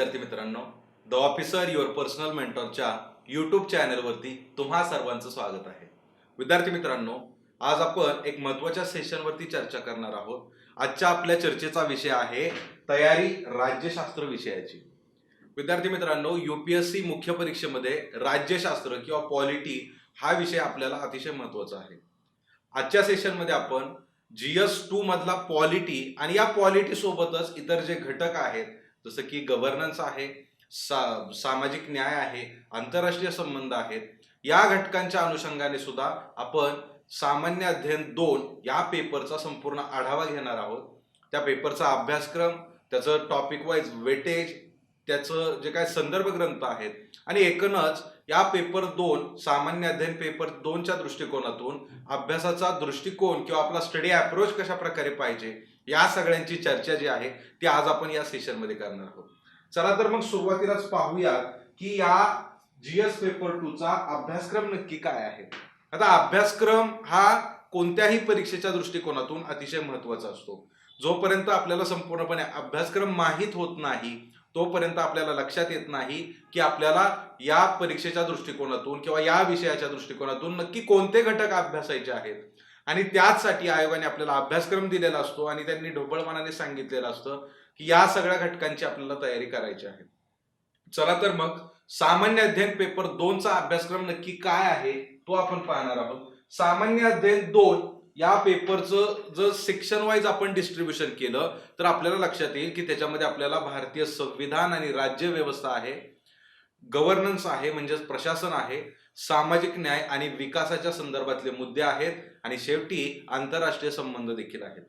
विद्यार्थी मित्रांनो, the officer your personal मेंटॉरच्या यूट्यूब चॅनलवरती तुम्हा सर्वांचं स्वागत आहे. विद्यार्थी मित्रांनो, आज आपण एक महत्त्वाच्या सेशनवरती चर्चा करणार आहोत. आजच्या आपल्या चर्चेचा विषय आहे तयारी राज्यशास्त्र विषयाची. विद्यार्थी मित्रांनो, यूपीएससी मुख्य परीक्षेमध्ये राज्यशास्त्र किंवा पॉलिटी हा विषय आपल्याला अतिशय महत्त्वाचा आहे. आजच्या सेशनमध्ये आपण GS2 मधला पॉलिटी आणि या पॉलिटी सोबतच इतर जे घटक आहेत जसं की गव्हर्नन्स आहे, सामाजिक न्याय आहे, आंतरराष्ट्रीय संबंध आहेत, या घटकांच्या अनुषंगाने सुद्धा आपण सामान्य अध्ययन 2 या पेपरचा संपूर्ण आढावा घेणार आहोत. त्या पेपरचा अभ्यासक्रम, त्याचं टॉपिक वाईज वेटेज, त्याचं जे काय संदर्भ ग्रंथ आहेत आणि एकूणच या पेपर 2 सामान्य अध्ययन पेपर 2च्या दृष्टिकोनातून अभ्यासाचा दृष्टिकोन किंवा आपला स्टडी अप्रोच कशा प्रकारे पाहिजे या सगळ्यांची चर्चा जी आहे ती आज आपण या सेशनमध्ये करणार आहोत. चला तर मग सुरुवातीलाच पाहूया की या GS पेपर 2चा अभ्यासक्रम नक्की काय आहे. आता अभ्यासक्रम हा कोणत्याही परीक्षेच्या दृष्टिकोनातून अतिशय महत्त्वाचा असतो. जोपर्यंत आपल्याला संपूर्णपणे अभ्यासक्रम माहीत होत नाही तोपर्यंत आपल्याला लक्षात येत नाही की आपल्याला या परीक्षेच्या दृष्टिकोनातून किंवा या विषयाच्या दृष्टिकोनातून नक्की कोणते घटक अभ्यासायचे आहेत. आणि त्याचसाठी आयोगाने आपल्याला अभ्यासक्रम दिलेला असतो आणि त्यांनी ढोबळमानाने सांगितलेलं असतं की या सगळ्या घटकांची आपल्याला तयारी करायची आहे. चला तर मग सामान्य अध्ययन पेपर 2चा अभ्यासक्रम नक्की काय आहे तो आपण पाहणार आहोत. सामान्य अध्ययन 2 या पेपरचं जर सेक्शन वाईज आपण डिस्ट्रीब्युशन केलं तर आपल्याला लक्षात येईल की त्याच्यामध्ये आपल्याला भारतीय संविधान आणि राज्य व्यवस्था आहे, गव्हर्नन्स आहे म्हणजेच प्रशासन आहे, सामाजिक न्याय आणि विकासाच्या संदर्भातले मुद्दे आहेत आणि शेवटी आंतरराष्ट्रीय संबंध देखील आहेत.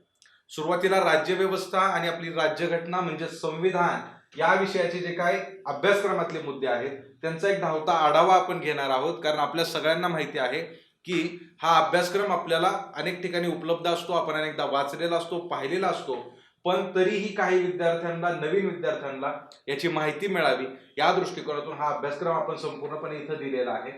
सुरुवातीला राज्य व्यवस्था आणि आपली राज्यघटना म्हणजे संविधान या विषयाचे जे काय अभ्यासक्रमातले मुद्दे आहेत त्यांचा एक धावता आढावा आपण घेणार आहोत. कारण आपल्या सगळ्यांना माहिती आहे की हा अभ्यासक्रम आपल्याला अनेक ठिकाणी उपलब्ध असतो, आपण अनेकदा वाचलेला असतो, पाहिलेला असतो, पण तरीही काही विद्यार्थ्यांना, नवीन विद्यार्थ्यांना याची माहिती मिळावी या दृष्टिकोनातून हा अभ्यासक्रम आपण संपूर्णपणे इथं दिलेला आहे.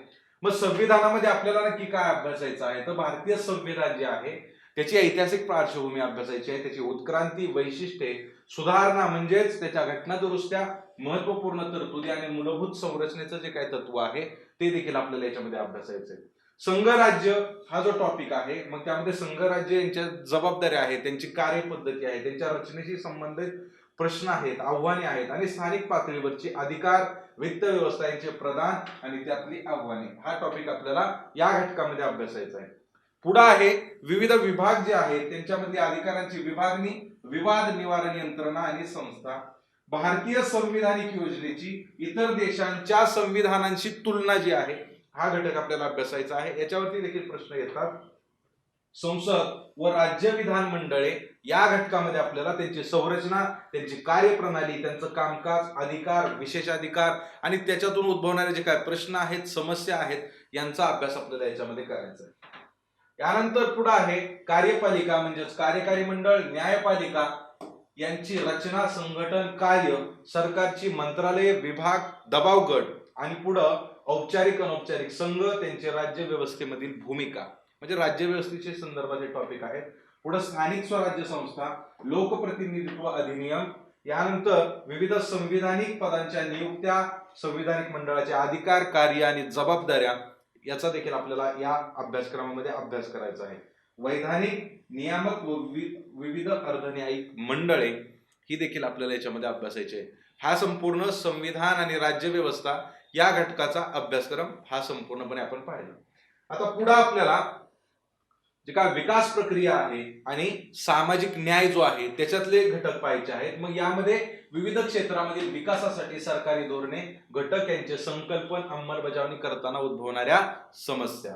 मग संविधानामध्ये आपल्याला नक्की काय अभ्यासायचं आहे तर भारतीय संविधान जे आहे त्याची ऐतिहासिक पार्श्वभूमी अभ्यासायची आहे, त्याची उत्क्रांती, वैशिष्ट्ये, सुधारणा म्हणजेच त्याच्या घटना दुरुस्त्या, महत्वपूर्ण तरतुदी आणि मूलभूत संरचनेचं जे काही तत्व आहे ते देखील आपल्याला याच्यामध्ये अभ्यासायचं आहे. संघराज्य हा जो टॉपिक आहे मग त्यामध्ये संघराज्य यांच्या जबाबदाऱ्या आहेत, त्यांची कार्यपद्धती आहे, त्यांच्या रचनेशी संबंधित प्रश्न आहेत, आव्हाने आहेत आणि स्थानिक पातळीवरची अधिकार, वित्त व्यवस्था यांचे प्रदान आणि त्यातली आव्हाने हा टॉपिक आपल्याला या घटकामध्ये अभ्यासायचा आहे. पुढे आहे विविध विभाग जे आहेत त्यांच्यामधली अधिकारांची विभागणी, विवाद निवारण यंत्रणा आणि संस्था, भारतीय संविधानिक योजनेची इतर देशांच्या संविधानांशी तुलना जी आहे हा घटक आपल्याला अभ्यासायचा आहे. याच्यावरती देखील प्रश्न येतात. संसद व राज्य विधान मंडळे या घटकामध्ये आपल्याला त्यांची संरचना, त्यांची कार्यप्रणाली, त्यांचं कामकाज, अधिकार, विशेषाधिकार आणि त्याच्यातून उद्भवणारे जे काय प्रश्न आहेत, समस्या आहेत यांचा अभ्यास आपल्याला याच्यामध्ये करायचा आहे. यानंतर पुढे आहे कार्यपालिका म्हणजेच कार्यकारी मंडळ, न्यायपालिका यांची रचना, संघटन, कार्य, सरकारची मंत्रालय, विभाग, दबाव गट आणि पुढे औपचारिक अनौपचारिक संघ, त्यांचे राज्य व्यवस्थेमधील भूमिका म्हणजे राज्य व्यवस्थेचे संदर्भाचे टॉपिक आहेत. पुढे स्थानिक स्वराज्य संस्था, लोकप्रतिनिधित्व अधिनियम, यानंतर विविध संविधानिक पदांच्या नियुक्त्या, संविधानिक मंडळाचे अधिकार, कार्य आणि जबाबदाऱ्या याचा देखील आपल्याला या अभ्यासक्रमामध्ये अभ्यास करायचा आहे. वैधानिक, नियामक व विविध अर्धन्यायिक मंडळे ही देखील आपल्याला याच्यामध्ये अभ्यासायची आहे. हा संपूर्ण संविधान आणि राज्य व्यवस्था या घटकाचा अभ्यासक्रम हा संपूर्णपणे आपण पाहिला. आता पुढे आपल्याला जे काय विकास प्रक्रिया आहे आणि सामाजिक न्याय जो आहे त्याच्यातले घटक पाहायचे आहेत. मग यामध्ये विविध क्षेत्रामधील विकासासाठी सरकारी धोरणे, घटक यांचे संकल्पन, अंमलबजावणी करताना उद्भवणाऱ्या समस्या.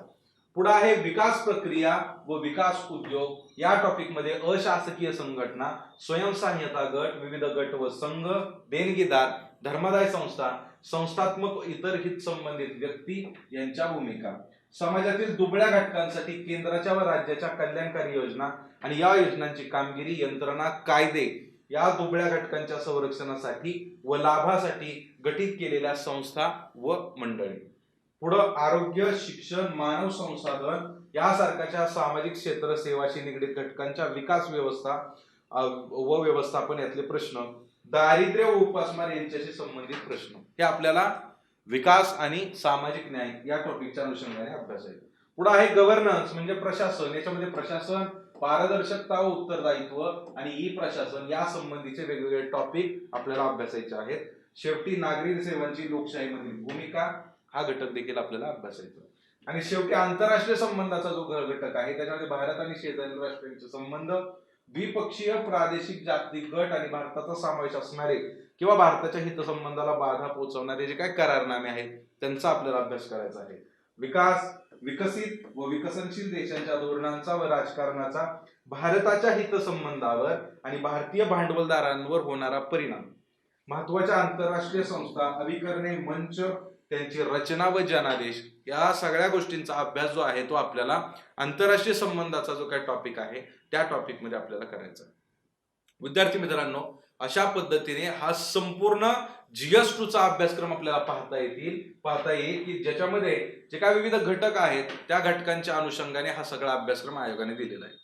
पुढे आहे विकास प्रक्रिया व विकास उद्योग या टॉपिक मध्ये अशासकीय संघटना, स्वयंसहाय्यता गट, विविध गट व संघ, देणगीदार, धर्मादाय संस्था, संस्थात्मक इतर हित संबंधित व्यक्ती यांच्या भूमिका, समाजातील दुबळ्या घटकांसाठी केंद्राच्या व राज्याच्या कल्याणकारी योजना आणि या योजनांची कामगिरी, यंत्रणा, कायदे या दुबळ्या घटकांच्या संरक्षणासाठी व लाभासाठी गठीत केलेल्या संस्था व मंडळे. पुढे आरोग्य, शिक्षण, मानव संसाधन यासारख्या सामाजिक क्षेत्र सेवाशी निगडीत घटकांच्या विकास व्यवस्था व व्यवस्थापन यातले प्रश्न, दारिद्र्य व उपासमार यांच्याशी संबंधित प्रश्न हे आपल्याला विकास आणि सामाजिक न्याय या टॉपिकच्या अनुषंगाने अभ्यास आहे. पुढे आहे गव्हर्नन्स म्हणजे प्रशासन. याच्यामध्ये प्रशासन, पारदर्शकता व उत्तरदायित्व आणि ई प्रशासन या संबंधीचे वेगवेगळे टॉपिक आपल्याला अभ्यासायचे आहेत. शेवटी नागरी सेवांची लोकशाहीमधील भूमिका हा घटक देखील आपल्याला अभ्यासायचा. आणि शेवटी आंतरराष्ट्रीय संबंधाचा जो घटक आहे त्याच्यामध्ये भारत आणि शेजारील राष्ट्रांचे संबंध, द्विपक्षीय, प्रादेशिक, जागतिक गट आणि भारताचा समावेश असणारे किंवा भारताच्या हितसंबंधाला बाधा पोहोचवणारे जे काही करारनामे आहेत त्यांचा आपल्याला अभ्यास करायचा आहे. विकास, विकसित व विकसनशील देशांच्या धोरणांचा व राजकारणाचा भारताच्या हितसंबंधावर आणि भारतीय भांडवलदारांवर होणारा परिणाम, महत्वाच्या आंतरराष्ट्रीय संस्था, अभिकरणे, मंच, त्यांची रचना व जनादेश या सगळ्या गोष्टींचा अभ्यास जो आहे तो आपल्याला आंतरराष्ट्रीय संबंधाचा जो काही टॉपिक आहे त्या टॉपिक मध्ये आपल्याला करायचा आहे. विद्यार्थी मित्रांनो, अशा पद्धतीने हा संपूर्ण GS2 चा अभ्यासक्रम आपल्याला पाहता येईल की ज्याच्यामध्ये जे काही विविध घटक आहेत त्या घटकांच्या अनुषंगाने हा सगळा अभ्यासक्रम आयोगाने दिलेला आहे.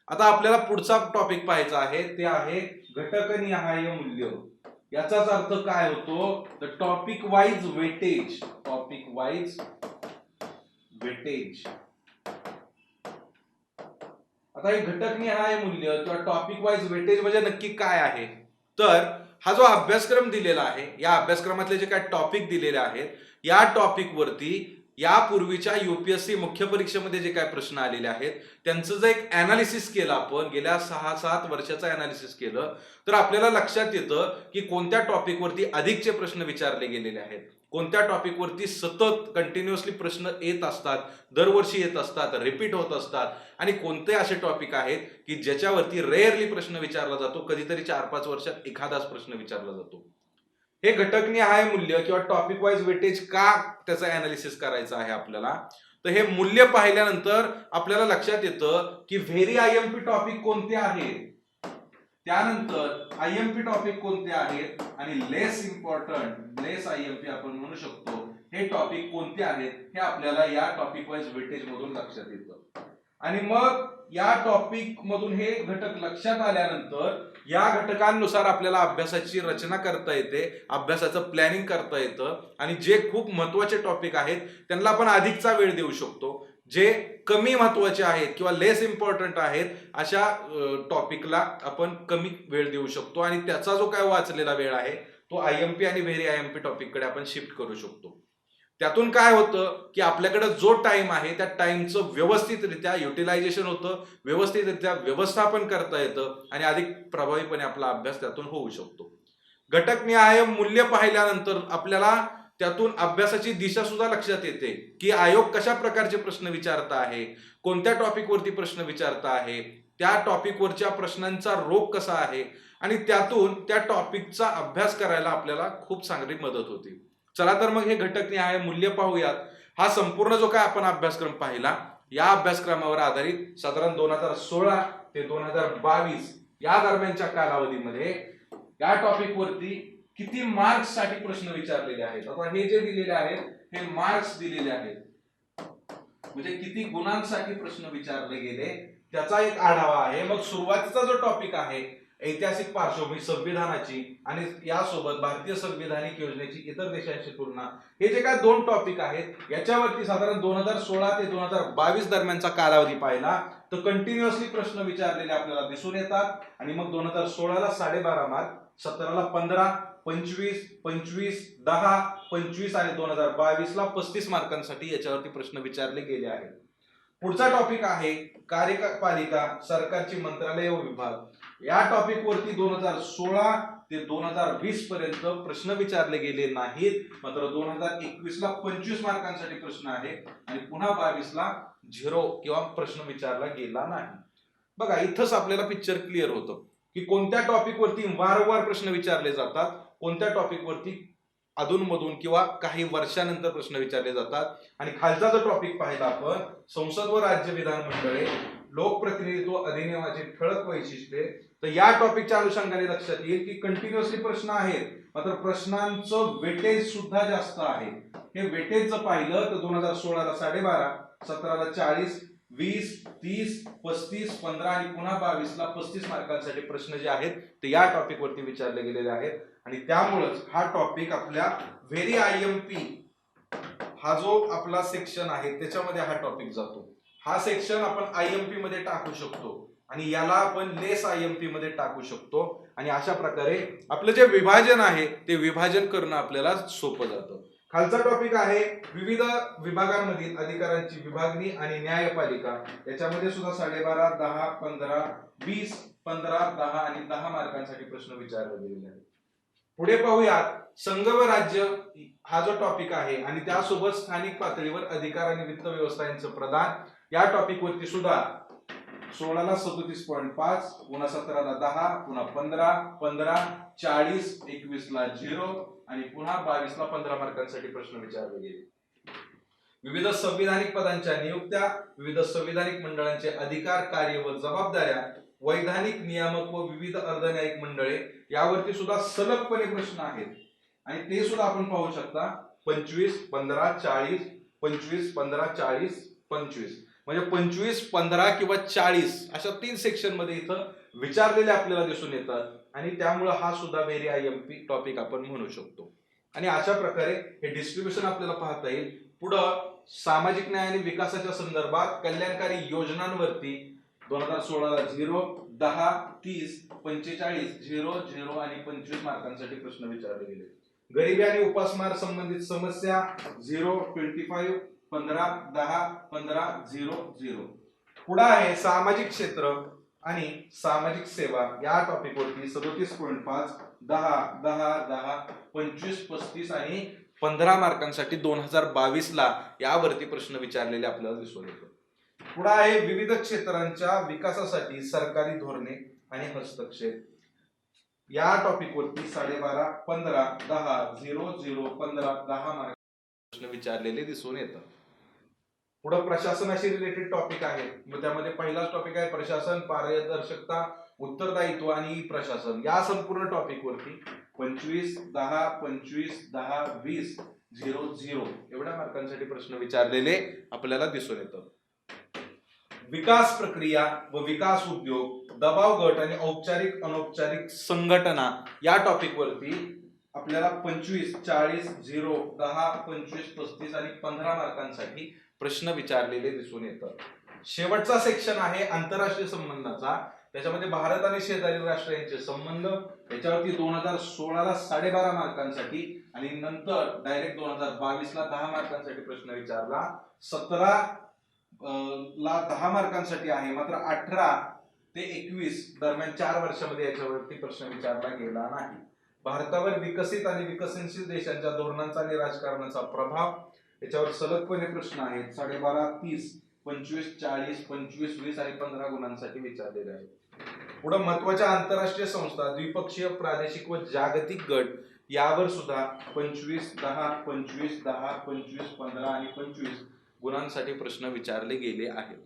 आता आपल्याला पुढचा टॉपिक पाहायचा आहे ते आहे घटकनिहाय मूल्य. याचाच अर्थ काय होतो, the topic wise weightage. Topic wise weightage. आता हे घटकनिहाय मूल्य किंवा टॉपिक वाईज वेटेज म्हणजे नक्की काय आहे, तर हा जो अभ्यासक्रम दिलेला आहे या अभ्यासक्रमातले जे काही टॉपिक दिलेले आहेत या टॉपिक वरती यापूर्वीच्या UPSC मुख्य परीक्षेमध्ये जे काही प्रश्न आलेले आहेत त्यांचं जर एक अनालिसिस केलं, आपण गेल्या 6-7 वर्षाचं अनालिसिस केलं तर आपल्याला लक्षात येतं की कोणत्या टॉपिक वरती अधिकचे प्रश्न विचारले गेलेले आहेत, कोणत्या टॉपिक वरती सतत कंटिन्युअसली प्रश्न येत असतात, दरवर्षी येत असतात, रिपीट होत असतात, आणि कोणते असे टॉपिक आहेत की ज्याच्यावरती रेअरली प्रश्न विचारला जातो, कधीतरी 4-5 वर्षात एखादाच प्रश्न विचारला जातो. हे घटकनिहाय मूल्य किंवा टॉपिक वाईज वेटेज का त्याचा अनालिसिस करायचं आहे आपल्याला, तर हे मूल्य पाहिल्यानंतर आपल्याला लक्षात येतं की व्हेरी IMP टॉपिक कोणते आहेत, त्यानंतर IMP टॉपिक कोणते आहेत आणि लेस इम्पॉर्टंट, लेस IMP आपण म्हणू शकतो, हे टॉपिक कोणते आहेत हे आपल्याला या टॉपिक वाईज वेटेज मधून लक्षात येतं. आणि मग या टॉपिक मधून हे घटक लक्षात आल्यानंतर या घटकांनुसार आपल्याला अभ्यासाची रचना करता येते, अभ्यासाचं प्लॅनिंग करता येतं, आणि जे खूप महत्वाचे टॉपिक आहेत त्यांना आपण अधिकचा वेळ देऊ शकतो, जे कमी महत्वाचे आहेत किंवा लेस इम्पॉर्टंट आहेत अशा टॉपिकला आपण कमी वेळ देऊ शकतो, आणि त्याचा जो काय वाचलेला वेळ आहे तो IMP आणि व्हेरी IMP टॉपिक कडे आपण शिफ्ट करू शकतो. त्यातून काय होतं की आपल्याकडे जो टाइम आहे त्या टाइमचं व्यवस्थितरित्या युटिलायझेशन होतं, व्यवस्थितरित्या व्यवस्थापन करता येतं, आणि अधिक प्रभावीपणे आपला अभ्यास त्यातून होऊ शकतो. घटकनिहाय मूल्य पाहिल्यानंतर आपल्याला त्यातून अभ्यासाची दिशा सुद्धा लक्षात येते की आयोग कशा प्रकारचे प्रश्न विचारत आहे, कोणत्या टॉपिक वरती प्रश्न विचारत आहे, त्या टॉपिक वरच्या प्रश्नांचा रोग कसा आहे, आणि त्यातून त्या टॉपिकचा अभ्यास करायला आपल्याला खूप चांगली मदत होती. चला तर मग हे घटकनिहाय मूल्य पाहूयात. हा संपूर्ण जो काय आपण अभ्यासक्रम पाहिला या अभ्यासक्रमावर आधारित साधारण 2016 ते 2022 या दरम्यानच्या कालावधीमध्ये या टॉपिक वरती किती मार्क्स साठी प्रश्न विचारलेले आहेत. आता हे जे दिलेले आहेत हे मार्क्स दिलेले आहेत, म्हणजे किती गुणांसाठी प्रश्न विचारले गेले त्याचा एक आढावा आहे. मग सुरुवातीचा जो टॉपिक आहे ऐतिहासिक पार्श्वभूमी संविधानाची आणि यासोबत भारतीय संविधानिक योजनेची इतर देशांशी तुलना, हे जे काय 2 टॉपिक आहेत याच्यावरती साधारण 2016 ते 2022 दरम्यानचा कालावधी पाहिला तर कंटिन्युअसली प्रश्न विचारलेले आपल्याला दिसून येतात. आणि मग 2016 ला 12.5 मार्क, 17 ला 15, 25, 25, 10, 25 आणि 2022 ला 35 मार्कांसाठी याच्यावरती प्रश्न विचारले गेले आहेत. पुढचा टॉपिक आहे कार्यपालिका, सरकारची मंत्रालय व विभाग. या टॉपिक वरती 2016 ते 2020 पर्यंत प्रश्न विचारले गेले नाहीत, मात्र 2021 ला 25 मार्कांसाठी प्रश्न आहे आणि पुन्हा 22 ला 0 किंवा प्रश्न विचारला गेला नाही. बघा इथंच आपल्याला पिक्चर क्लिअर होतं की कोणत्या टॉपिक वरती वारंवार प्रश्न विचारले जातात, कोणत्या टॉपिक वरती अधूनमधून किंवा काही वर्षानंतर प्रश्न विचारले जातात. आणि खालचा जो टॉपिक पाहिला आपण संसद व राज्य विधानमंडळे, लोकप्रतिनिधित्व अधिनियमाची ठळक वैशिष्ट्ये, तर या टॉपिकच्या अनुषंगाने लक्षात येईल की कंटिन्युअसली प्रश्न आहेत, मात्र प्रश्नांचं वेटेज सुद्धा जास्त आहे. हे वेटेज जर पाहिलं तर 2016 ला 12.5, 17 ला 40, 20, 30, 35, 15 आणि पुन्हा 22ला 35 मार्कांसाठी प्रश्न जे आहेत ते या टॉपिक वरती विचारले गेलेले आहेत आणि त्यामुळेच हा टॉपिक आपल्या व्हेरी IMP हा जो आपला सेक्शन आहे त्याच्यामध्ये हा टॉपिक जातो. हा सेक्शन आपण IMP मध्ये टाकू शकतो आणि याला आपण लेस IMP मध्ये टाकू शकतो आणि अशा प्रकारे आपलं जे विभाजन आहे ते विभाजन करणं आपल्याला सोपं जातं. खालचा टॉपिक आहे विविध विभागांमधील अधिकारांची विभागणी आणि न्यायपालिका. याच्यामध्ये सुद्धा 12.5, 10, 15, 20, 15, 10 आणि 10 मार्कांसाठी प्रश्न विचारले गेलेले आहेत. पुढे पाहूयात संघ व राज्य हा जो टॉपिक आहे आणि त्यासोबत स्थानिक पातळीवर अधिकार आणि वित्त व्यवस्था यांचं प्रदान या टॉपिक वरती सुद्धा 16ला 37.5, पुन्हा 17ला 10, पुन्हा 15, 15, 40, 21ला 0 आणि पुन्हा 22ला 15 मार्कांसाठी प्रश्न विचारले गेले. विविध संविधानिक पदांच्या नियुक्त्या, विविध संविधानिक मंडळांचे अधिकार, कार्य व जबाबदाऱ्या, वैधानिक नियामक व विविध अर्धन्यायिक मंडळे यावरती सुद्धा सलगपणे प्रश्न आहेत आणि ते सुद्धा आपण पाहू शकता. 25, 15, 40, 25, 15, 40, 25 म्हणजे 25, 15 किंवा 40 अशा 3 सेक्शन मध्ये इथं विचारलेले आपल्याला दिसून येतात आणि त्यामुळे हा सुद्धा व्हेरी IMP टॉपिक आपण म्हणू शकतो. आणि अशा प्रकारे हे डिस्ट्रीब्युशन आपल्याला पाहता येईल. पुढं सामाजिक न्याय आणि विकासाच्या संदर्भात कल्याणकारी योजनांवरती 2016ला 0, 10, 30, 45, 0, 0 आणि 25 मार्कांसाठी प्रश्न विचारले गेले. गरिबी आणि उपासमार संबंधित समस्या 0, 25, 15, 10, 15, 0, 0. पुढे आहे सामाजिक क्षेत्र आणि सामाजिक सेवा या टॉपिक वरती 37.5, 10, 10, 10, 25, 35 आणि 15 मार्कांसाठी 2022ला यावरती प्रश्न विचारलेले आपल्याला दिसून येतो. पुढे आहे विविध क्षेत्रांच्या विकासासाठी सरकारी धोरणे आणि हस्तक्षेप या टॉपिक वरती 12.5, 15, 10, 0, 0, 15, 10 मार्क प्रश्न विचारलेले दिसून येतात. पुढे प्रशासनाशी रिलेटेड टॉपिक आहे. मग त्यामध्ये पहिलाच टॉपिक आहे प्रशासन, पारदर्शकता, उत्तरदायित्व आणि प्रशासन. या संपूर्ण टॉपिक वरती 25, 10, 25, 10, 20, 0, 0 एवढ्या मार्कांसाठी प्रश्न विचारलेले आपल्याला दिसून येतात. विकास प्रक्रिया व विकास उद्योग, दबाव गट आणि औपचारिक अनौपचारिक संघटना या टॉपिक वरती आपल्याला 25, 40, 0, 10, 25, 35 आणि 15 मार्कांसाठी प्रश्न विचारलेले दिसून येतात. शेवटचा सेक्शन आहे आंतरराष्ट्रीय संबंधाचा. त्याच्यामध्ये भारत आणि शेजारी राष्ट्र यांचे संबंध याच्यावरती 2016ला 12.5 मार्कांसाठी आणि नंतर डायरेक्ट 2022ला 10 मार्कांसाठी प्रश्न विचारला. 17 ला 10 मार्कांसाठी आहे, मात्र 18 ते 21 दरम्यान 4 वर्षामध्ये याच्यावरती प्रश्न विचारला गेला नाही. भारतावर विकसित आणि विकसनशील देशांच्या धोरणांचा आणि राजकारणाचा प्रभाव याच्यावर सलगपणे प्रश्न आहेत. 12.5, 30, 25, 40, 25, 20 आणि 15 गुणांसाठी विचारलेले आहेत. पुढे महत्वाच्या आंतरराष्ट्रीय संस्था, द्विपक्षीय, प्रादेशिक व जागतिक गट यावर सुद्धा 25, 10, 25, 10, 25, 15 आणि 25 गुणांसाठी प्रश्न विचारले गेले आहेत.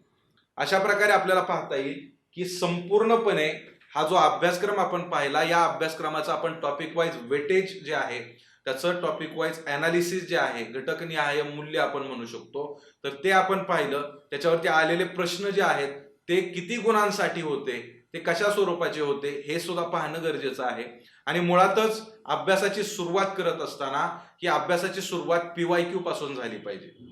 अशा प्रकारे आपल्याला पाहता येईल की संपूर्णपणे हा जो अभ्यासक्रम आपण पाहिला या अभ्यासक्रमाचा आपण टॉपिक वाईज वेटेज जे आहे त्याचं टॉपिक वाईज अनालिसिस जे आहे घटकनिहाय मूल्य आपण म्हणू शकतो तर ते आपण पाहिलं. त्याच्यावरती आलेले प्रश्न जे आहेत ते किती गुणांसाठी होते, ते कशा स्वरूपाचे होते हे सुद्धा पाहणं गरजेचं आहे. आणि मुळातच अभ्यासाची सुरुवात करत असताना ही अभ्यासाची सुरुवात PYQ पासून झाली पाहिजे.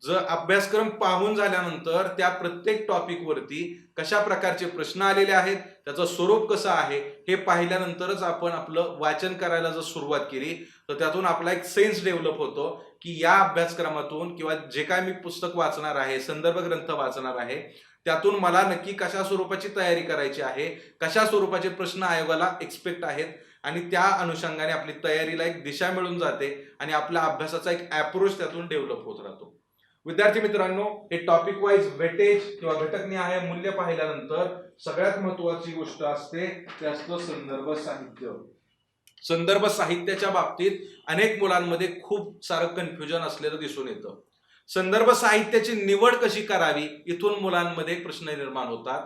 जर अभ्यासक्रम पाहून झाल्यानंतर त्या प्रत्येक टॉपिक वरती कशा प्रकारचे प्रश्न आलेले आहेत, त्याचं स्वरूप कसं आहे हे पाहिल्यानंतरच आपण आपलं वाचन करायला जर सुरुवात केली तर त्यातून आपला एक सेन्स डेव्हलप होतो की या अभ्यासक्रमातून किंवा जे काय मी पुस्तक वाचणार आहे, संदर्भ ग्रंथ वाचणार आहे, त्यातून मला नक्की कशा स्वरूपाची तयारी करायची आहे, कशा स्वरूपाचे प्रश्न आयोगाला एक्सपेक्ट आहेत आणि त्या अनुषंगाने आपली तयारीला एक दिशा मिळून जाते आणि आपल्या अभ्यासाचा एक अप्रोच त्यातून डेव्हलप होत राहतो. विद्यार्थी मित्रांनो, हे टॉपिक वाईज वेटेज किंवा घटकनिहाय मूल्य पाहिल्यानंतर सगळ्यात महत्त्वाची गोष्ट असते ते असतं संदर्भ साहित्य. संदर्भ साहित्याच्या बाबतीत अनेक मुलांमध्ये खूप सारं कन्फ्युजन असलेलं दिसून येतं. संदर्भ साहित्याची निवड कशी करावी इथून मुलांमध्ये प्रश्न निर्माण होतात.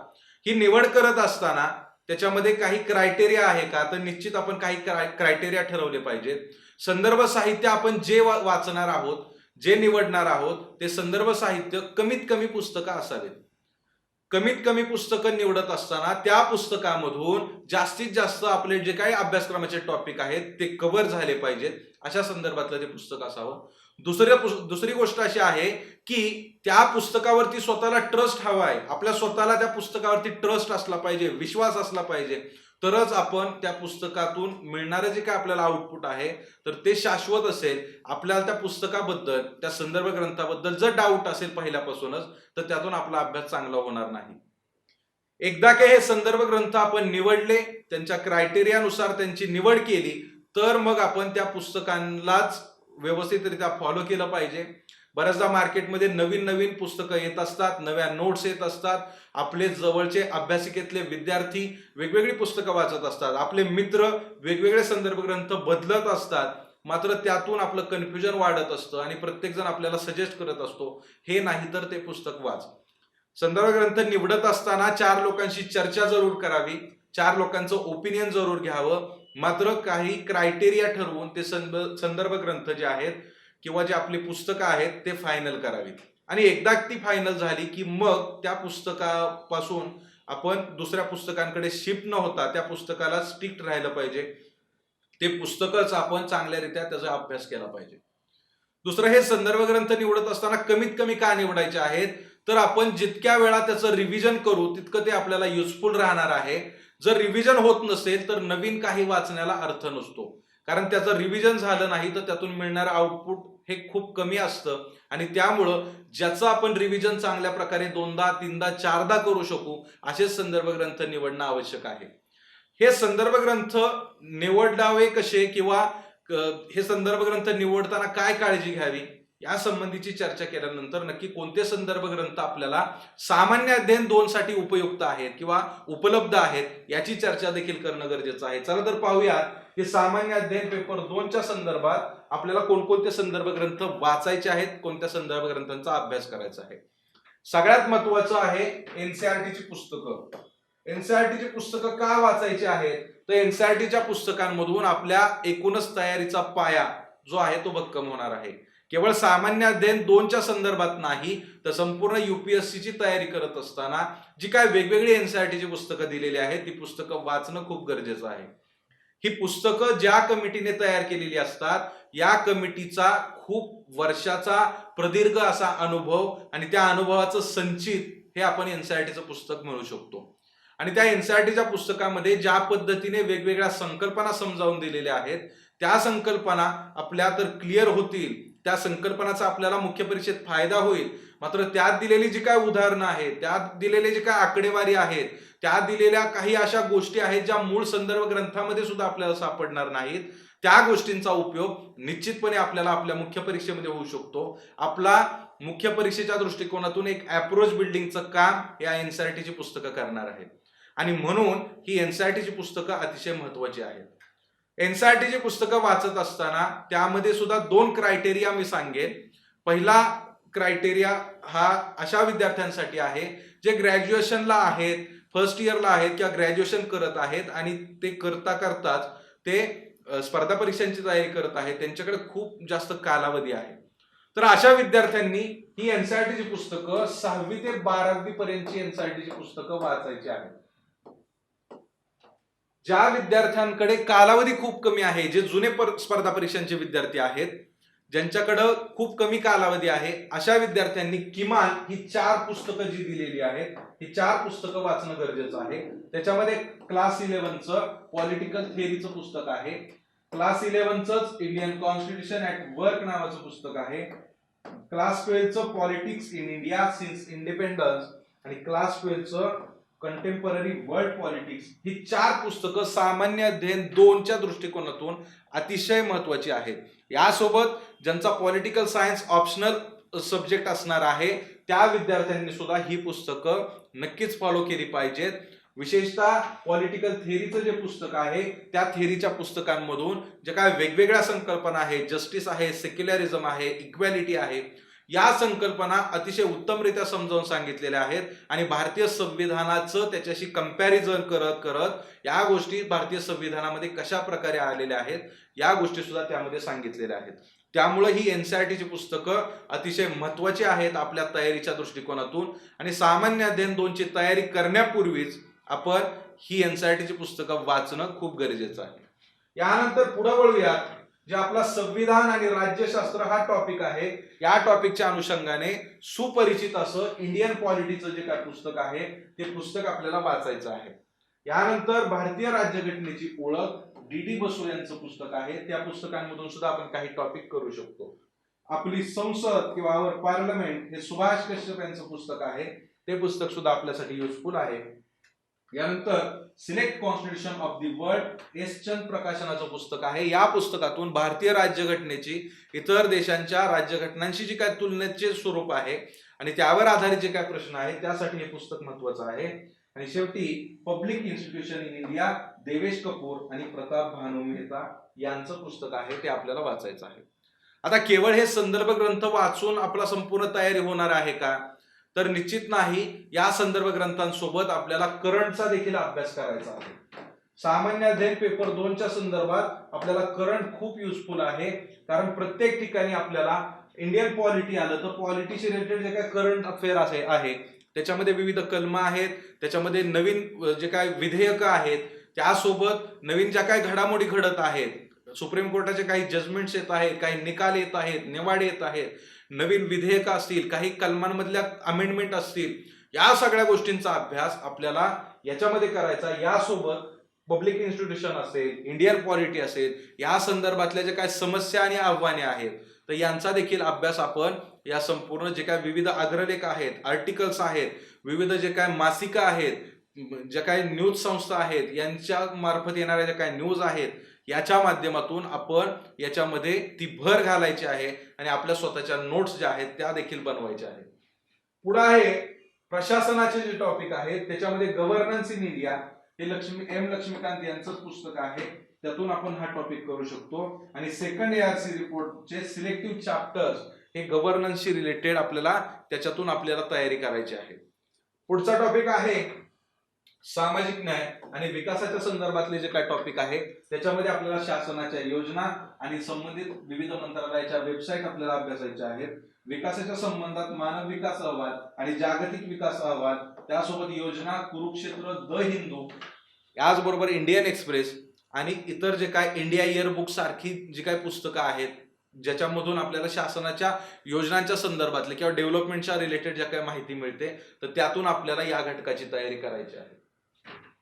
ही निवड करत असताना त्याच्यामध्ये काही क्रायटेरिया आहे का, तर निश्चित आपण काही क्रायटेरिया ठरवले पाहिजेत. संदर्भ साहित्य आपण जे वाचणार आहोत जे निवडणार आहोत ते संदर्भ साहित्य कमीत कमी पुस्तकं असावेत. कमीत कमी पुस्तकं निवडत असताना त्या पुस्तकामधून जास्तीत जास्त आपले जे काही अभ्यासक्रमाचे टॉपिक आहेत ते कव्हर झाले पाहिजेत, अशा संदर्भातलं ते पुस्तक असावं. दुसरी गोष्ट अशी आहे की त्या पुस्तकावरती स्वतःला ट्रस्ट हवा आहे. आपल्या स्वतःला त्या पुस्तकावरती ट्रस्ट असला पाहिजे, विश्वास असला पाहिजे, तरच आपण त्या पुस्तकातून मिळणारे जे काय आपल्याला आउटपुट आहे तर ते शाश्वत असेल. आपल्याला त्या पुस्तकाबद्दल, त्या संदर्भ ग्रंथाबद्दल जर डाऊट असेल पहिल्यापासूनच, तर त्यातून आपला अभ्यास चांगला होणार नाही. एकदा की हे संदर्भ ग्रंथ आपण निवडले, त्यांच्या क्रायटेरियानुसार त्यांची निवड केली, तर मग आपण त्या पुस्तकांनाच व्यवस्थितरित्या फॉलो केलं पाहिजे. बऱ्याचदा मार्केटमध्ये नवीन नवीन पुस्तकं येत असतात, नव्या नोट्स येत असतात. आपले जवळचे अभ्यासिकेतले विद्यार्थी वेगवेगळी पुस्तकं वाचत असतात. आपले मित्र वेगवेगळे संदर्भ ग्रंथ बदलत असतात. मात्र त्यातून आपलं कन्फ्युजन वाढत असतं आणि प्रत्येक जण आपल्याला सजेस्ट करत असतो, हे नाही तर ते पुस्तक वाच. संदर्भ ग्रंथ निवडत असताना 4 लोकांशी चर्चा जरूर करावी, 4 लोकांचं ओपिनियन जरूर घ्यावं. मात्र काही क्रायटेरिया ठरवून ते संदर्भ ग्रंथ जे आहेत किंवा जे आपली पुस्तकं आहेत ते फायनल करावीत. आणि एकदा ती फायनल झाली की मग त्या पुस्तकापासून आपण दुसऱ्या पुस्तकांकडे शिफ्ट न होता त्या पुस्तकाला स्टिक्ट राहायला पाहिजे. ते पुस्तकच आपण चांगल्यारीत्या त्याचा अभ्यास केला पाहिजे. दुसरं, हे संदर्भ ग्रंथ निवडत असताना कमीत कमी का निवडायचे आहेत, तर आपण जितक्या वेळा त्याचं रिव्हिजन करू तितकं ते आपल्याला युजफुल राहणार आहे. जर रिव्हिजन होत नसेल तर नवीन काही वाचण्याला अर्थ नसतो, कारण त्याचं रिव्हिजन झालं नाही तर त्यातून मिळणारं आउटपुट हे खूप कमी असतं. आणि त्यामुळं ज्याचं आपण रिव्हिजन चांगल्या प्रकारे 2दा 3दा 4दा करू शकू असे संदर्भ ग्रंथ निवडणं आवश्यक आहे. हे संदर्भ ग्रंथ निवडावे कसे किंवा हे संदर्भ ग्रंथ निवडताना काय काळजी घ्यावी या संबंधीची चर्चा केल्यानंतर नक्की कोणते संदर्भ ग्रंथ आपल्याला सामान्य अध्ययन 2 साठी उपयुक्त आहेत किंवा उपलब्ध आहेत याची चर्चा देखील करणं गरजेचं आहे. चला तर पाहूयात की सामान्य अध्ययन पेपर 2च्या संदर्भात आपल्याला कोणकोणते संदर्भ ग्रंथ वाचायचे आहेत, कोणत्या संदर्भ ग्रंथांचा अभ्यास करायचा आहे. सगळ्यात महत्वाचं आहे एनसीईआरटीची पुस्तकं. एनसीईआरटीची पुस्तकं का वाचायची आहेत, तर एनसीईआरटीच्या पुस्तकांमधून आपल्या एकूणच तयारीचा पाया जो आहे तो भक्कम होणार आहे. केवळ सामान्य अध्ययन 2च्या संदर्भात नाही तर संपूर्ण यूपीएससीची तयारी करत असताना जी काय वेगवेगळी एनसीईआरटीची पुस्तकं दिलेली आहेत ती पुस्तकं वाचणं खूप गरजेचं आहे. ही पुस्तकं ज्या कमिटीने तयार केलेली असतात या कमिटीचा खूप वर्षाचा प्रदीर्घ असा अनुभव आणि त्या अनुभवाचं संचित हे आपण एनसीईआरटीचं पुस्तक म्हणू शकतो. आणि त्या एनसीईआरटीच्या पुस्तकामध्ये ज्या पद्धतीने वेगवेगळ्या संकल्पना समजावून दिलेल्या आहेत त्या संकल्पना आपल्या तर क्लिअर होतील, त्या संकल्पनाचा आपल्याला मुख्य परीक्षेत फायदा होईल. मात्र त्यात दिलेली जी काय उदाहरणं आहेत, त्यात दिलेले जे काय आकडेवारी आहेत, त्यात दिलेल्या काही अशा गोष्टी आहेत ज्या मूळ संदर्भ ग्रंथामध्ये सुद्धा आपल्याला सापडणार नाहीत, त्या गोष्टींचा उपयोग निश्चितपणे आपल्याला आपल्या मुख्य परीक्षेमध्ये होऊ शकतो. आपला मुख्य परीक्षेच्या दृष्टिकोनातून एक अप्रोच बिल्डिंगचं काम या एनसीईआरटीची पुस्तकं करणार आहेत. आणि म्हणून ही एनसीईआरटीची पुस्तकं अतिशय महत्वाची आहेत. एनसीईआरटीची पुस्तकं वाचत असताना त्यामध्ये सुद्धा 2 क्रायटेरिया मी सांगेन. पहिला क्रायटेरिया हा अशा विद्यार्थ्यांसाठी आहे जे ग्रॅज्युएशनला आहेत, फर्स्ट इयरला आहेत किंवा ग्रॅज्युएशन करत आहेत आणि ते करता करताच ते स्पर्धा परीक्षांची तयारी करत आहेत, त्यांच्याकडे खूप जास्त कालावधी आहे. तर अशा विद्यार्थ्यांनी ही एनसीईआरटीची पुस्तकं 6वी ते 12वी पर्यंतची एनसीईआरटीची पुस्तकं वाचायची आहेत. ज्या विद्यार्थ्यांकडे कालावधी खूप कमी आहे, जे जुने स्पर्धा परीक्षांचे विद्यार्थी आहेत, ज्यांच्याकडे खूप कमी कालावधी आहे, अशा विद्यार्थ्यांनी किमान ही 4 पुस्तकं जी दिलेली आहेत ही 4 पुस्तकं वाचणं गरजेचं आहे. त्याच्यामध्ये क्लास 11चं पॉलिटिकल थिअरीचं पुस्तक आहे, क्लास 11चंच इंडियन कॉन्स्टिट्यूशन ऍट वर्क नावाचं पुस्तक आहे, क्लास 12चं politics in India since independence आणि क्लास 12चं कंटेम्पररी वर्ल्ड पॉलिटिक्स. ही 4 पुस्तकं सामान्य अध्ययन 2च्या दृष्टिकोनातून अतिशय महत्वाची आहेत. यासोबत ज्यांचा पॉलिटिकल सायन्स ऑप्शनल सब्जेक्ट असणार आहे त्या विद्यार्थ्यांनी सुद्धा ही पुस्तकं नक्कीच फॉलो केली पाहिजेत. विशेषतः पॉलिटिकल थिअरीचं जे पुस्तक आहे त्या थिअरीच्या पुस्तकांमधून जे काय वेगवेगळ्या संकल्पना आहेत, जस्टिस आहे, सेक्युलरिझम आहे, इक्वॅलिटी आहे, या संकल्पना अतिशय उत्तमरित्या समजावून सांगितलेल्या आहेत. आणि भारतीय संविधानाचं त्याच्याशी कंपॅरिझन करत करत या गोष्टी भारतीय संविधानामध्ये कशा प्रकारे आलेल्या आहेत या गोष्टी सुद्धा त्यामध्ये सांगितलेल्या आहेत. त्यामुळे ही एनसीईआरटीची पुस्तकं अतिशय महत्त्वाची आहेत आपल्या तयारीच्या दृष्टिकोनातून, आणि सामान्य अध्ययन 2ची तयारी करण्यापूर्वीच आपण ही एनसीईआरटीची पुस्तकं वाचणं खूप गरजेचं आहे. यानंतर पुढे वळूयात, जे आपला संविधान आणि राज्यशास्त्र हा टॉपिक आहे. या टॉपिकच्या अनुषंगाने सुपरिचित असं इंडियन पॉलिटीचं जे काय पुस्तक आहे ते पुस्तक आपल्याला वाचायचं आहे. यानंतर भारतीय राज्यघटनेची ओळख डी बसू यांचं पुस्तक आहे. त्या पुस्तकांमधून सुद्धा आपण काही टॉपिक करू शकतो. आपली संसद किंवा आवर पार्लमेंट हे सुभाष कश्यप यांचं पुस्तक आहे. ते पुस्तक सुद्धा आपल्यासाठी युजफुल आहे. यानंतर select constitution of the world S Chand प्रकाशनाचं पुस्तक आहे. या पुस्तकातून भारतीय राज्यघटनेची इतर देशांच्या राज्यघटनांशी जी काय तुलनेचे स्वरूप आहे आणि त्यावर आधारित जे काय प्रश्न आहे त्यासाठी हे पुस्तक महत्वाचं आहे. आणि शेवटी public institution in India Devesh Kapoor आणि प्रताप भानू मेहता यांचं पुस्तक आहे, ते आपल्याला वाचायचं आहे. आता केवळ हे संदर्भ ग्रंथ वाचून आपला संपूर्ण तयारी होणार आहे का? तर निश्चित नाही. या संदर्भ ग्रंथांसोबत आपल्याला करंटचा देखील अभ्यास करायचा आहे. सामान्य अध्ययन पेपर 2च्या संदर्भात आपल्याला करंट खूप युजफुल आहे, कारण प्रत्येक ठिकाणी आपल्याला इंडियन पॉलिटी आलं तर पॉलिटीशी रिलेटेड जे काय करंट अफेअर आहे त्याच्यामध्ये विविध कलम आहेत, त्याच्यामध्ये नवीन जे काय विधेयकं आहेत, त्यासोबत नवीन ज्या काही घडामोडी घडत आहेत, सुप्रीम कोर्टाचे काही जजमेंट्स येत आहेत, काही निकाल येत आहेत, निवाडे येत आहेत, नवीन विधेयक असतील, काही कलमांमधल्या अमेंडमेंट असतील, या सगळ्या गोष्टींचा अभ्यास आपल्याला याच्यामध्ये करायचा. यासोबत पब्लिक इन्स्टिट्यूशन असेल, इंडियन पॉलिटी असेल, या संदर्भातल्या जे काही समस्या आणि आव्हाने आहेत तर यांचा देखील अभ्यास आपण या संपूर्ण जे काय विविध अग्रलेख आहेत, आर्टिकल्स आहेत, विविध जे काय मासिकं आहेत, ज्या काही न्यूज संस्था आहेत, यांच्या मार्फत येणाऱ्या ज्या काही न्यूज आहेत, याच्या माध्यमातून आपण याच्यामध्ये ती भर घालायची आहे आणि आपल्या स्वतःच्या नोट्स ज्या आहेत त्या देखील बनवायच्या आहेत. पुढे आहे प्रशासनाचे जे टॉपिक आहेत, त्याच्यामध्ये गव्हर्नन्स इन इंडिया हे लक्ष्मीकांत यांचं पुस्तक आहे. त्यातून आपण हा टॉपिक करू शकतो. आणि सेकंड ARC रिपोर्टचे सिलेक्टिव्ह चॅप्टर्स हे गव्हर्नन्सशी रिलेटेड आपल्याला त्याच्यातून आपल्याला तयारी करायची आहे. पुढचा टॉपिक आहे सामाजिक न्याय आणि विकासाच्या संदर्भातले जे काय टॉपिक आहे त्याच्यामध्ये आपल्याला शासनाच्या योजना आणि संबंधित विविध मंत्रालयाच्या वेबसाईट आपल्याला अभ्यासायच्या आहेत. विकासाच्या संबंधात मानव विकास अहवाल आणि जागतिक विकास अहवाल, त्यासोबत योजना, कुरुक्षेत्र, द हिंदू, याचबरोबर इंडियन एक्सप्रेस आणि इतर जे काय इंडिया इयरबुक सारखी जी काही पुस्तकं आहेत ज्याच्यामधून आपल्याला शासनाच्या योजनांच्या संदर्भातले किंवा डेव्हलपमेंटच्या रिलेटेड ज्या काही माहिती मिळते तर त्यातून आपल्याला या घटकाची तयारी करायची आहे.